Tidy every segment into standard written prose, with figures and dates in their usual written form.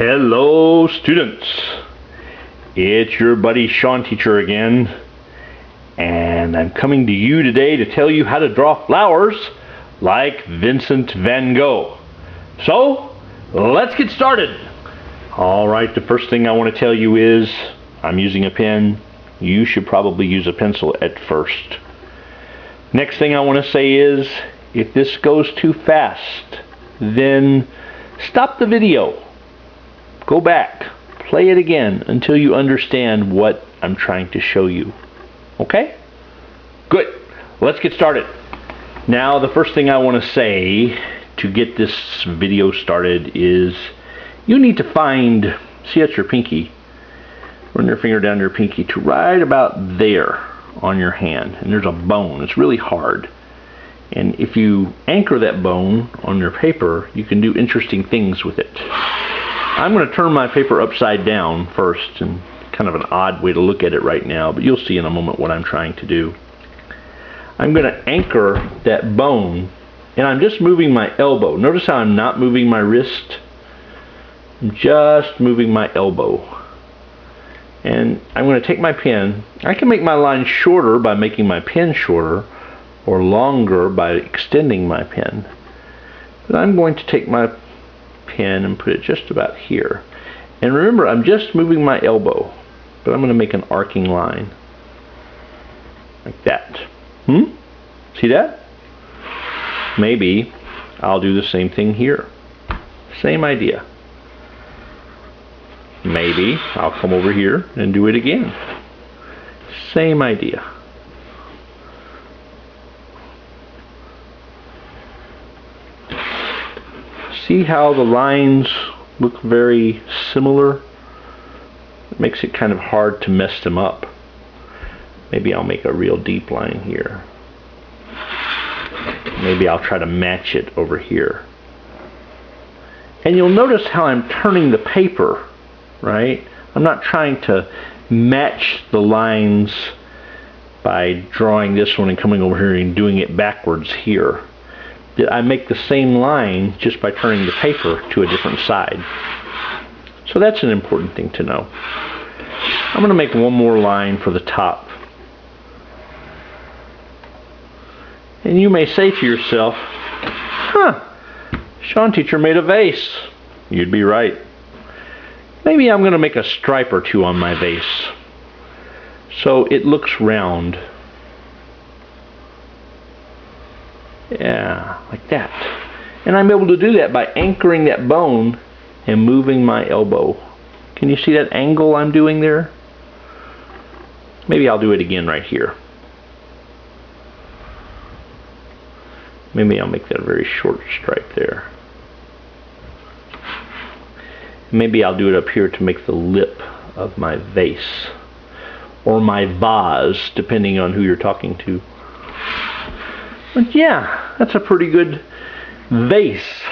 Hello students, it's your buddy Sean Teacher again, and I'm coming to you today to tell you how to draw flowers like Vincent Van Gogh. So let's get started. Alright, the first thing I want to tell you is I'm using a pen. You should probably use a pencil at first. Next thing I want to say is if this goes too fast, then stop the video. Go back, play it again until you understand what I'm trying to show you. Okay? Good. Let's get started. Now, the first thing I want to say to get this video started is you need to find, see that's your pinky, run your finger down your pinky to right about there on your hand. And there's a bone. It's really hard. And if you anchor that bone on your paper, you can do interesting things with it. I'm going to turn my paper upside down first, and kind of an odd way to look at it right now, but you'll see in a moment what I'm trying to do. I'm going to anchor that bone, and I'm just moving my elbow. Notice how I'm not moving my wrist. I'm just moving my elbow. And I'm going to take my pen. I can make my line shorter by making my pen shorter, or longer by extending my pen. But I'm going to take my pen and put it just about here. And remember, I'm just moving my elbow, but I'm going to make an arcing line like that. See that? Maybe I'll do the same thing here. Same idea. Maybe I'll come over here and do it again. Same idea. See how the lines look very similar? It makes it kind of hard to mess them up. Maybe I'll make a real deep line here. Maybe I'll try to match it over here. And you'll notice how I'm turning the paper, right? I'm not trying to match the lines by drawing this one and coming over here and doing it backwards here. I make the same line just by turning the paper to a different side. So that's an important thing to know. I'm going to make one more line for the top. And you may say to yourself, Sean Teacher made a vase. You'd be right. Maybe I'm going to make a stripe or two on my vase so it looks round. Yeah, like that. And I'm able to do that by anchoring that bone and moving my elbow. Can you see that angle I'm doing there? Maybe I'll do it again right here. Maybe I'll make that a very short stripe there. Maybe I'll do it up here to make the lip of my vase, or my vase, depending on who you're talking to. But yeah, that's a pretty good vase.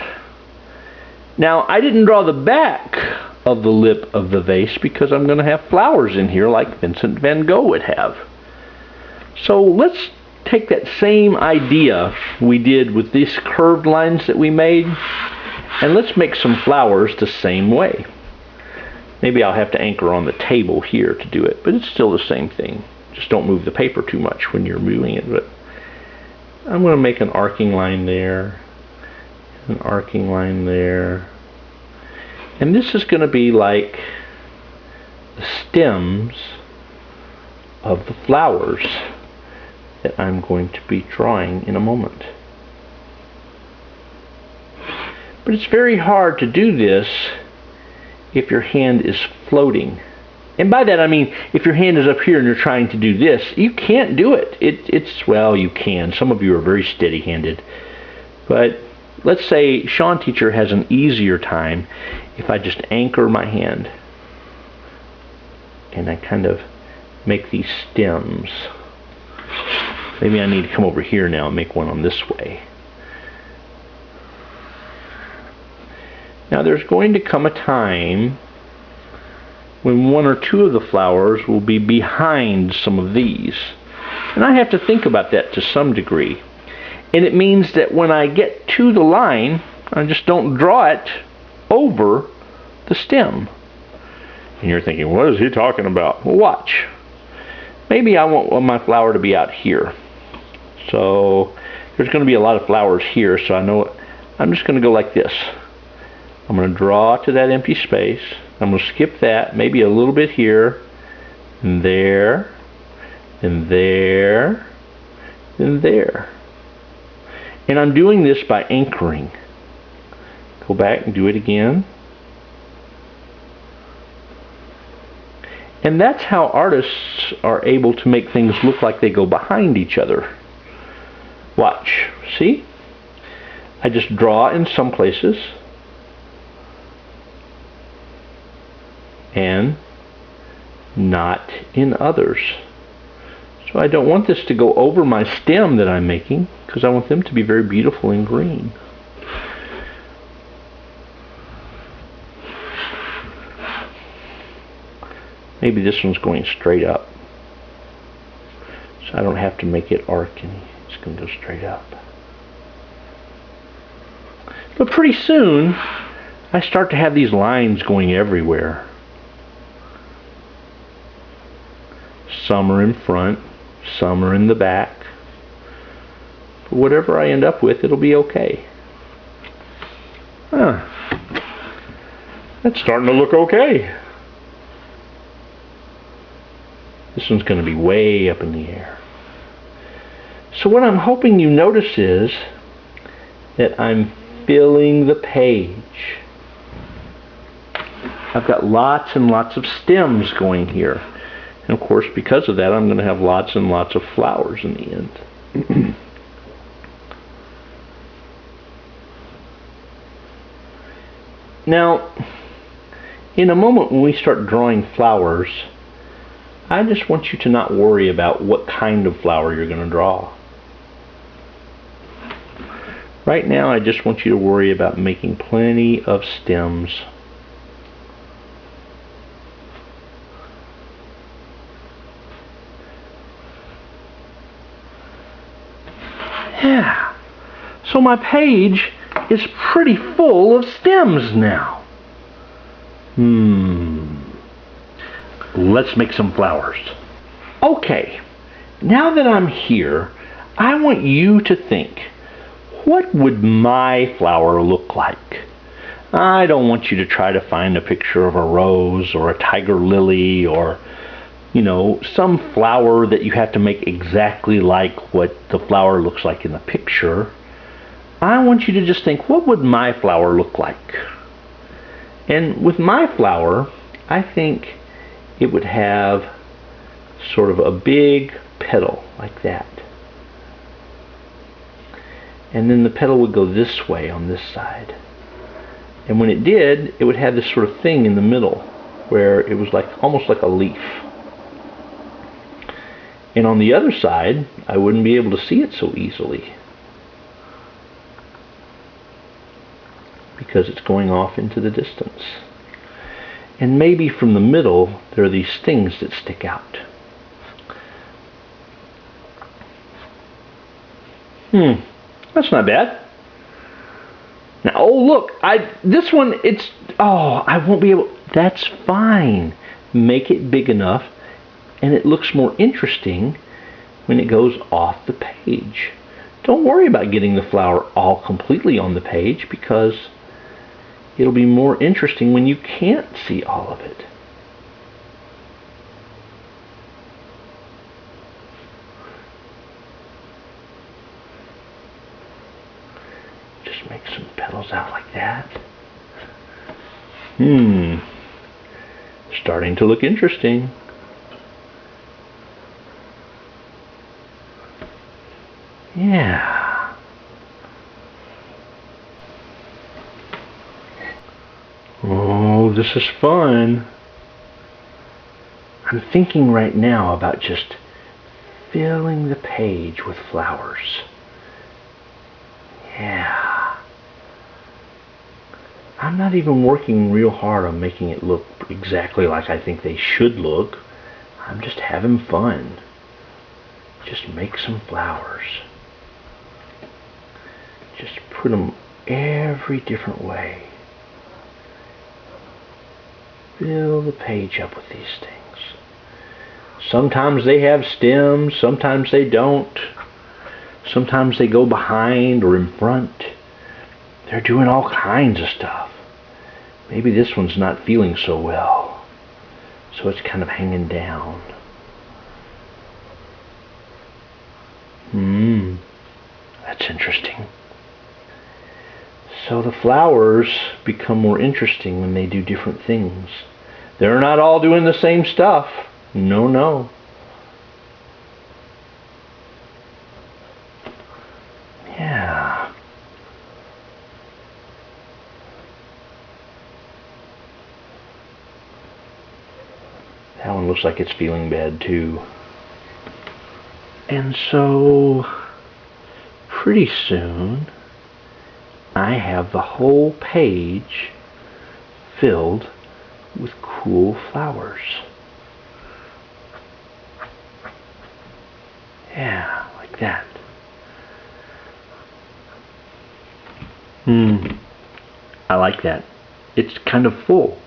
Now, I didn't draw the back of the lip of the vase because I'm going to have flowers in here like Vincent Van Gogh would have. So let's take that same idea we did with these curved lines that we made, and let's make some flowers the same way. Maybe I'll have to anchor on the table here to do it, but it's still the same thing. Just don't move the paper too much when you're moving it. But I'm going to make an arcing line there, an arcing line there, and this is going to be like the stems of the flowers that I'm going to be drawing in a moment. But it's very hard to do this if your hand is floating. And by that I mean, if your hand is up here and you're trying to do this, you can't do it. Well, you can. Some of you are very steady-handed. But let's say Sean Teacher has an easier time if I just anchor my hand and I kind of make these stems. Maybe I need to come over here now and make one on this way. Now there's going to come a time when one or two of the flowers will be behind some of these. And I have to think about that to some degree. And it means that when I get to the line, I just don't draw it over the stem. And you're thinking, what is he talking about? Well, watch. Maybe I want my flower to be out here. So there's going to be a lot of flowers here, so I know I'm just going to go like this. I'm going to draw to that empty space. I'm going to skip that, maybe a little bit here, and there, and there, and there. And I'm doing this by anchoring. Go back and do it again. And that's how artists are able to make things look like they go behind each other. Watch. See? I just draw in some places and not in others. So I don't want this to go over my stem that I'm making, because I want them to be very beautiful and green. Maybe this one's going straight up, so I don't have to make it arc any. It's going to go straight up. But pretty soon, I start to have these lines going everywhere. Some are in front, some are in the back. But whatever I end up with, it'll be okay. That's starting to look okay. This one's going to be way up in the air. So what I'm hoping you notice is that I'm filling the page. I've got lots and lots of stems going here. And of course, because of that, I'm going to have lots and lots of flowers in the end. Now, in a moment when we start drawing flowers, I just want you to not worry about what kind of flower you're going to draw. Right now, I just want you to worry about making plenty of stems. Yeah, so my page is pretty full of stems now. Let's make some flowers. Okay, now that I'm here, I want you to think, what would my flower look like? I don't want you to try to find a picture of a rose or a tiger lily or, you know, some flower that you have to make exactly like what the flower looks like in the picture. I want you to just think, what would my flower look like? And with my flower, I think it would have sort of a big petal like that. And then the petal would go this way on this side. And when it did, it would have this sort of thing in the middle where it was like almost like a leaf. And on the other side, I wouldn't be able to see it so easily, because it's going off into the distance. And maybe from the middle, there are these things that stick out. That's not bad. Now, oh look, this one, I won't be able, that's fine. Make it big enough, and it looks more interesting when it goes off the page. Don't worry about getting the flower all completely on the page, because it'll be more interesting when you can't see all of it. Just make some petals out like that. Starting to look interesting. Yeah. Oh, this is fun. I'm thinking right now about just filling the page with flowers. Yeah. I'm not even working real hard on making it look exactly like I think they should look. I'm just having fun. Just make some flowers. Just put them every different way. fill the page up with these things. Sometimes they have stems, sometimes they don't. Sometimes they go behind or in front. They're doing all kinds of stuff. Maybe this one's not feeling so well, so it's kind of hanging down. That's interesting. So the flowers become more interesting when they do different things. They're not all doing the same stuff. No. Yeah. That one looks like it's feeling bad too. And so, pretty soon, I have the whole page filled with cool flowers. Yeah, like that. I like that. It's kind of full.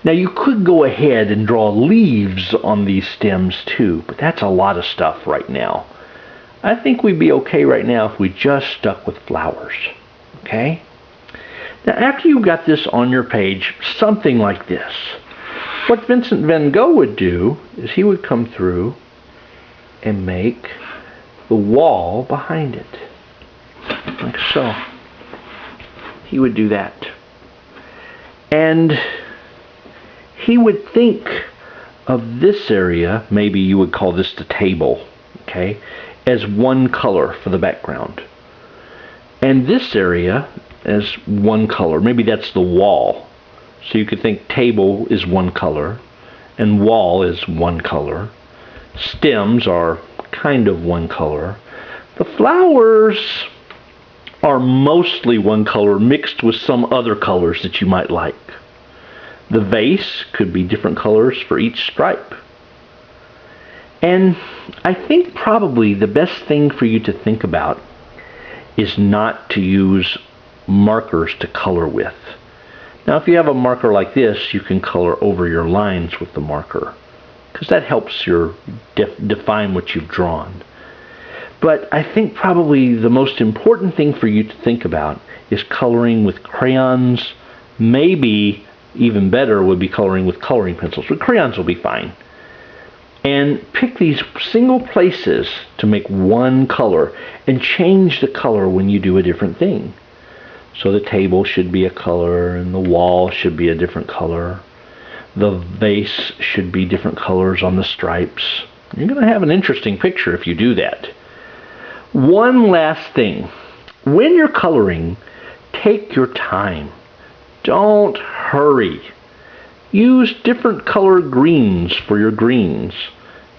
Now you could go ahead and draw leaves on these stems too, but that's a lot of stuff right now. I think we'd be okay right now if we just stuck with flowers. Okay? Now after you got this on your page, something like this, what Vincent Van Gogh would do is he would come through and make the wall behind it. Like so. He would do that. And he would think of this area, maybe you would call this the table, okay, as one color for the background. And this area as one color. Maybe that's the wall. So you could think table is one color and wall is one color. Stems are kind of one color. The flowers are mostly one color mixed with some other colors that you might like. The vase could be different colors for each stripe. And I think probably the best thing for you to think about is not to use markers to color with. Now if you have a marker like this, you can color over your lines with the marker, because that helps you define what you've drawn. But I think probably the most important thing for you to think about is coloring with crayons. Maybe even better would be coloring with coloring pencils, but crayons will be fine. And pick these single places to make one color and change the color when you do a different thing. So the table should be a color and the wall should be a different color. The vase should be different colors on the stripes. You're going to have an interesting picture if you do that. One last thing. When you're coloring, take your time. Don't hurry. Use different colored greens for your greens.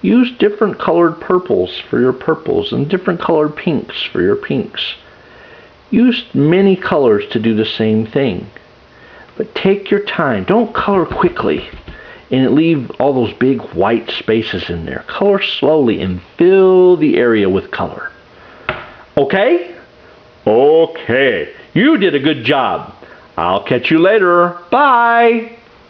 Use different colored purples for your purples and different colored pinks for your pinks. Use many colors to do the same thing. But take your time. Don't color quickly and leave all those big white spaces in there. Color slowly and fill the area with color. Okay? Okay. You did a good job. I'll catch you later. Bye.